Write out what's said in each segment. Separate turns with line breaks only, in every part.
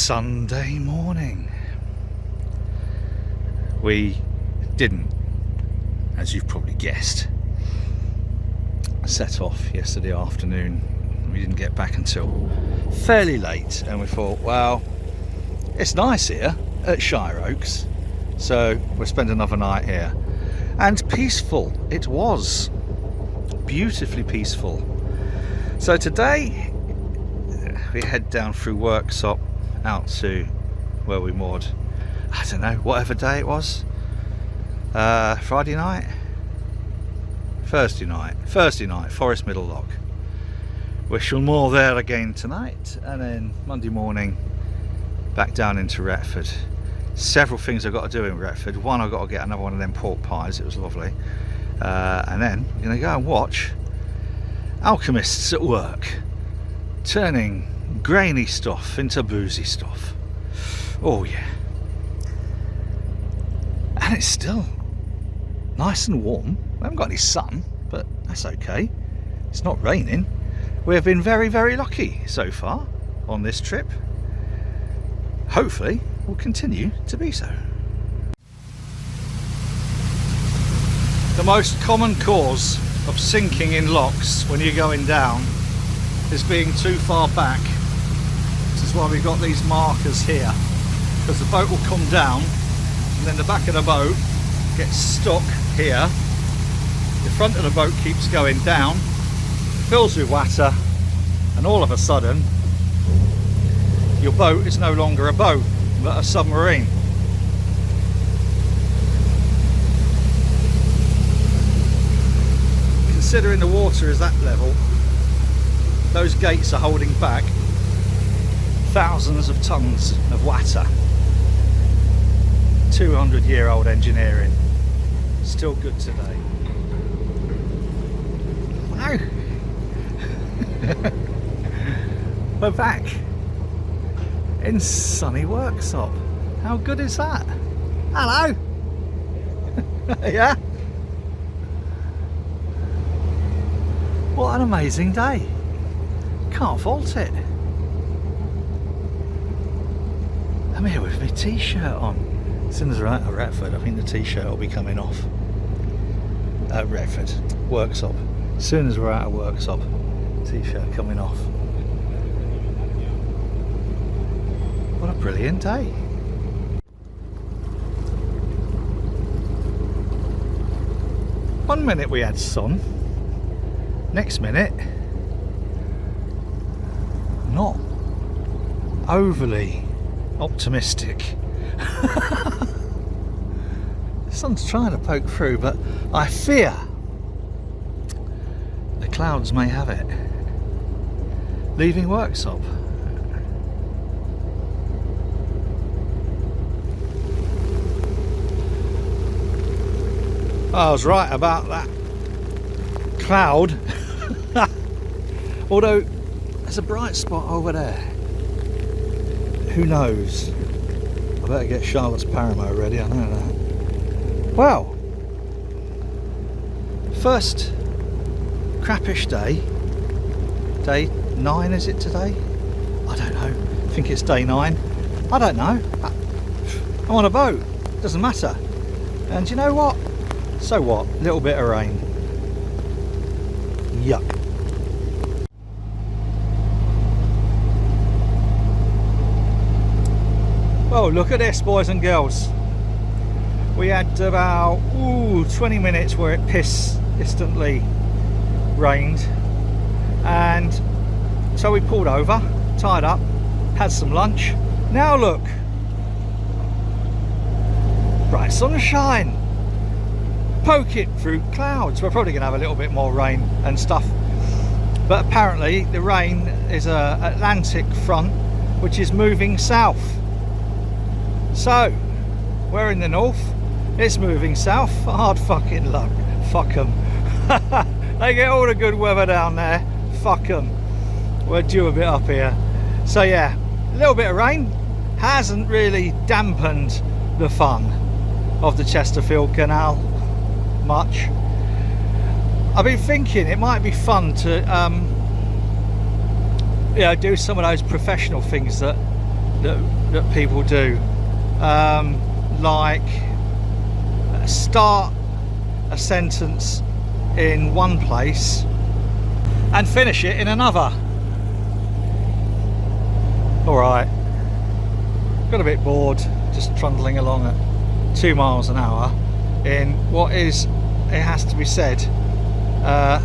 Sunday morning. We didn't, as you've probably guessed, set off yesterday afternoon. We didn't get back until fairly late, and we thought, well, it's nice here at Shireoaks, so we'll spend another night here. And peaceful it was, beautifully peaceful. So today we head down through Worksop out to where we moored, I don't know, whatever day it was, Friday night, Thursday night, Forest Middle Lock. We shall moor there again tonight, and then Monday morning back down into Retford. Several things I've got to do in Retford. One, I've got to get another one of them pork pies, it was lovely, and then I'm going to go and watch alchemists at work, turning grainy stuff into boozy stuff. Oh yeah. And it's still nice and warm. I haven't got any sun, but that's okay. It's not raining. We have been very, very lucky so far on this trip. Hopefully we'll continue to be so. The most common cause of sinking in locks when you're going down is being too far back. This is why we've got these markers here, because the boat will come down and then the back of the boat gets stuck here. The front of the boat keeps going down, fills with water, and all of a sudden your boat is no longer a boat but a submarine. Considering the water is that level, those gates are holding back thousands of tons of water. 200-year-old engineering, still good today. Hello. We're back in sunny Worksop. How good is that? Hello. Yeah. What an amazing day. Can't fault it. I'm here with my t-shirt on. As soon as we're out of Retford, I think the t-shirt will be coming off. Retford, Worksop. As soon as we're out of Worksop, t-shirt coming off. What a brilliant day. One minute we had sun, next minute not overly optimistic. The sun's trying to poke through, but I fear the clouds may have it. Leaving Worksop. I was right about that cloud. Although there's a bright spot over there. Who knows? I better get Charlotte's Paramo ready, I know that. Well, first crappish day. Day 9 is it today? I don't know. I think it's day 9. I don't know. I'm on a boat. Doesn't matter. And you know what? So what? A little bit of rain. Yuck. Oh, look at this, boys and girls. We had about 20 minutes where it instantly rained, and so we pulled over, tied up, had some lunch. Now look, bright sunshine poking through clouds. We're probably going to have a little bit more rain and stuff, but apparently the rain is a Atlantic front which is moving south. So we're in the north, it's moving south. Hard fucking luck. Fuck them. They get all the good weather down there. Fuck them. We're due a bit up here. So yeah, a little bit of rain hasn't really dampened the fun of the Chesterfield Canal much. I've been thinking it might be fun to do some of those professional things that that people do, like start a sentence in one place and finish it in another. Alright, got a bit bored just trundling along at 2 miles an hour in what is, it has to be said, a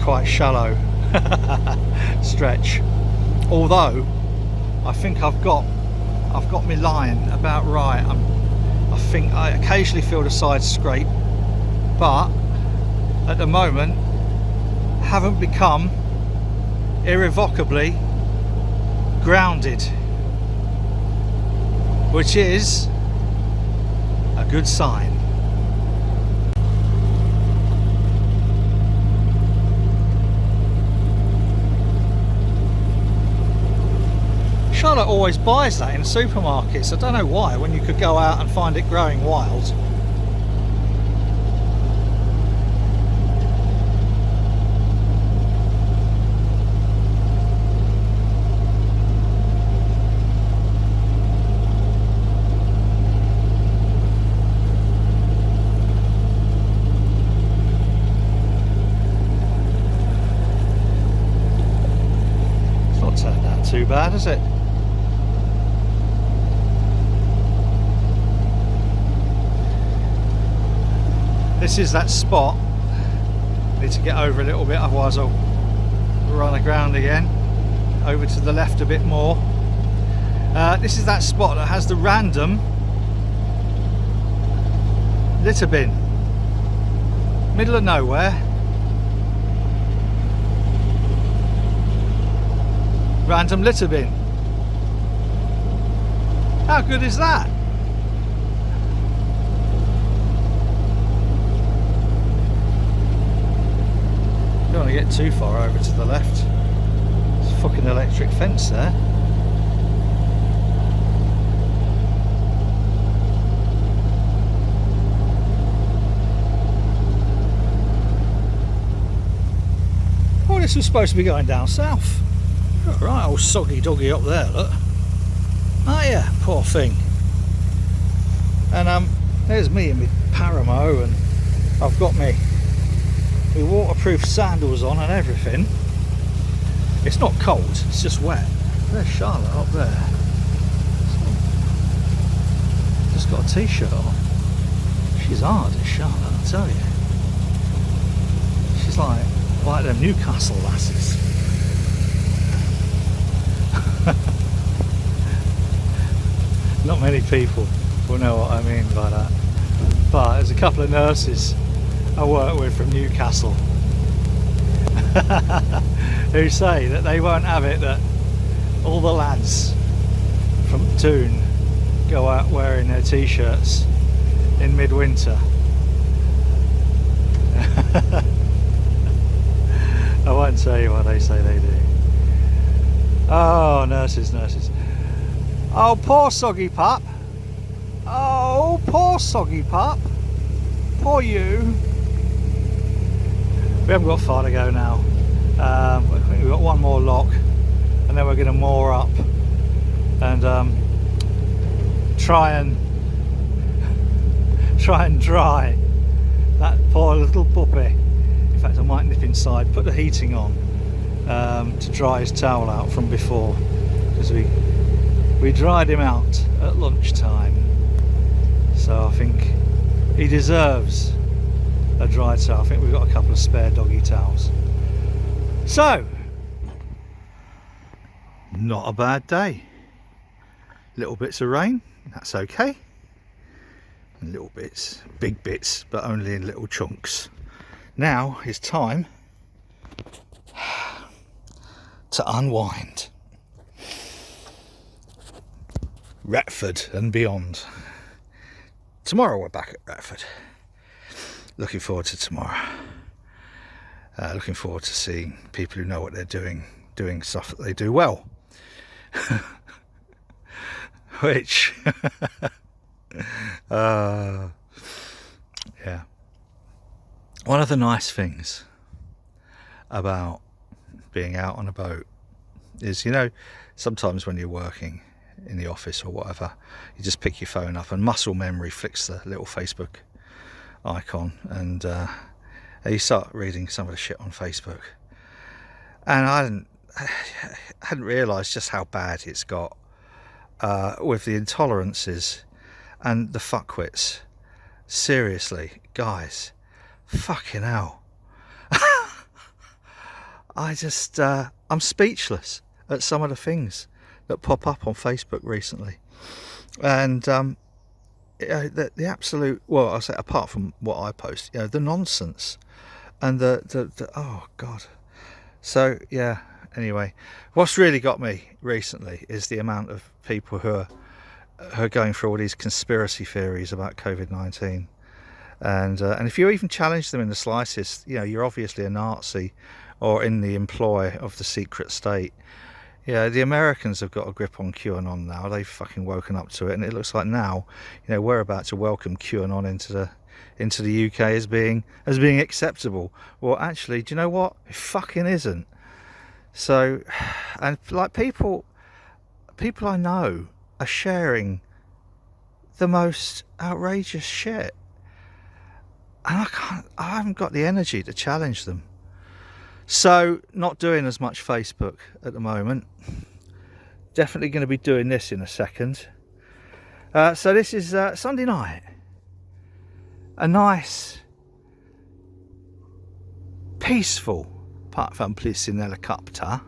quite shallow stretch. Although I think I've got my line about right. I think I occasionally feel the sides scrape, but at the moment haven't become irrevocably grounded, which is a good sign. Charlotte always buys that in supermarkets. I don't know why, when you could go out and find it growing wild. It's not turned out too bad, has it? This is that spot. Need to get over a little bit, otherwise I'll run aground again. Over to the left a bit more. This is that spot that has the random litter bin. Middle of nowhere. Random litter bin. How good is that? Don't want to get too far over to the left. There's a fucking electric fence there. Oh, this was supposed to be going down south. Right, old soggy doggy up there, look. Oh yeah, poor thing. And there's me and my Paramo, and I've got me waterproof sandals on and everything. It's not cold, it's just wet. There's Charlotte up there. Just got a t-shirt on. She's hard, is Charlotte, I tell you. She's like them Newcastle lasses. Not many people will know what I mean by that. But there's a couple of nurses I work with from Newcastle who say that they won't have it that all the lads from Toon go out wearing their t-shirts in midwinter. I won't tell you what they say they do. Oh, nurses. Oh, poor soggy pup. Oh, poor soggy pup. Poor you. We haven't got far to go now. I think we've got one more lock, and then we're going to moor up and try and dry that poor little puppy. In fact, I might nip inside, put the heating on to dry his towel out from before, because we dried him out at lunchtime. So I think he deserves a dry towel. I think we've got a couple of spare doggy towels. So, not a bad day. Little bits of rain, that's okay. And little bits, big bits, but only in little chunks. Now it's time to unwind. Retford and beyond. Tomorrow we're back at Retford. Looking forward to tomorrow. Looking forward to seeing people who know what they're doing stuff that they do well. Which, yeah. One of the nice things about being out on a boat is, you know, sometimes when you're working in the office or whatever, you just pick your phone up and muscle memory flicks the little Facebook icon, and you start reading some of the shit on Facebook. And I hadn't realised just how bad it's got with the intolerances and the fuckwits. Seriously, guys, fucking hell. I'm speechless at some of the things that pop up on Facebook recently. And the absolute, well, I'll say, apart from what I post, you know, the nonsense and the oh God. So yeah, anyway, what's really got me recently is the amount of people who are going through all these conspiracy theories about COVID-19. And if you even challenge them in the slightest, you know, you're obviously a Nazi or in the employ of the secret state. Yeah, the Americans have got a grip on QAnon now. They've fucking woken up to it, and it looks like now, you know, we're about to welcome QAnon into the UK as being acceptable. Well, actually, do you know what? It fucking isn't. So, and like people I know are sharing the most outrageous shit, and I haven't got the energy to challenge them. So, not doing as much Facebook at the moment. Definitely going to be doing this in a second. So this is Sunday night. A nice, peaceful, apart from place in helicopter.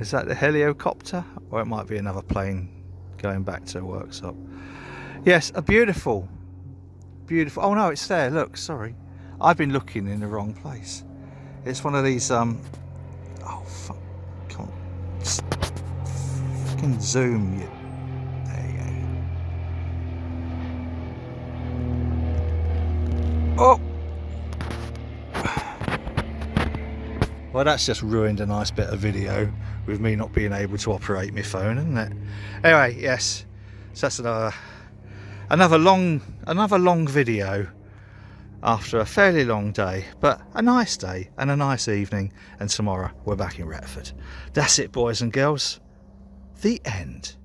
Is that the helicopter? Or it might be another plane going back to the workshop. Yes, a beautiful, oh no, it's there, look, sorry. I've been looking in the wrong place. It's one of these, oh fuck, come on. Fucking zoom you. There you go. Oh! Well, that's just ruined a nice bit of video with me not being able to operate my phone, isn't it? Anyway, yes. So that's another long video after a fairly long day, but a nice day and a nice evening, and tomorrow we're back in Retford. That's it, boys and girls. The end.